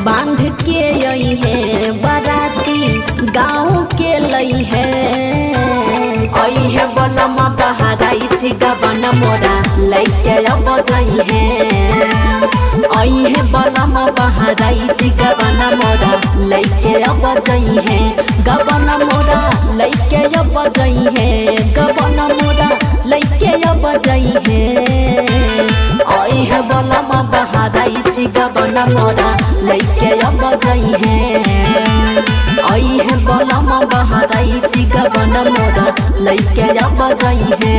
बांध के आई है बाराती गाँव के लई है। आई है बलमा बहराई छी गबन मोरा लैके अब जाई है। आई है बलमा बहराई छी गबन मोरा लैके अब जाई है। गबन मोरा लैके अब जाई है। गबन मोरा लैके अब जाई है। आई है बलमा बहराई छी गबन मोरा लैके अब जाई है। आई है बलमा बहराई छी गबन मोरा लैके अब जाई है।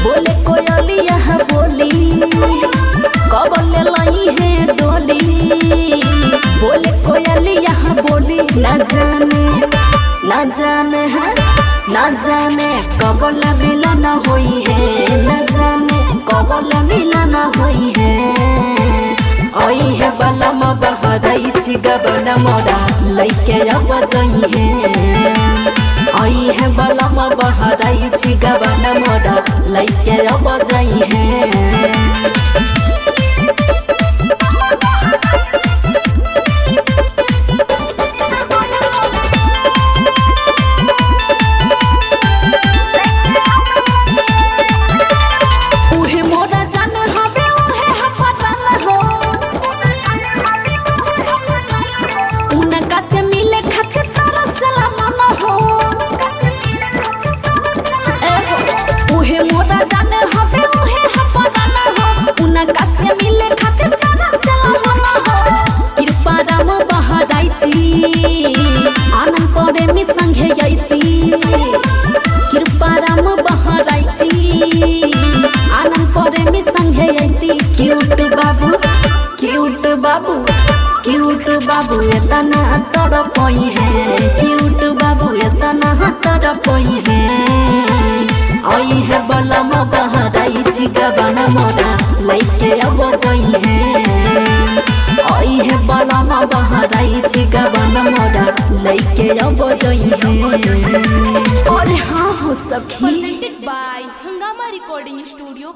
बोले कोयलिया बोली कबले लाई है डोली। बोले कोयलिया बोली न जाने है न जाने कबल मिलन होई है। न जाने कबल मिलन होई है। आई है बलमा बहराई छी गबन मोरा लैके अब जाई है। आई है बलमा बहराई छी गबन मोरा लैके अब जाई है। आनंद परे मी संगे जाती कृपा राम बहराई आनंद परे मी संगे जाती। क्यूट बाबू एतना तोड़ पई है। क्यूट बाबू एतना तोड़ पई है। आई है बलमा बहराई छी गबन मोरा लैके अब जाई है। आई है बलमा बहराई छी गबन मोरा लैके अब जाई है। और हाँ हो सखी। प्रेजेंटेड बाय हंगामा रिकॉर्डिंग स्टूडियो।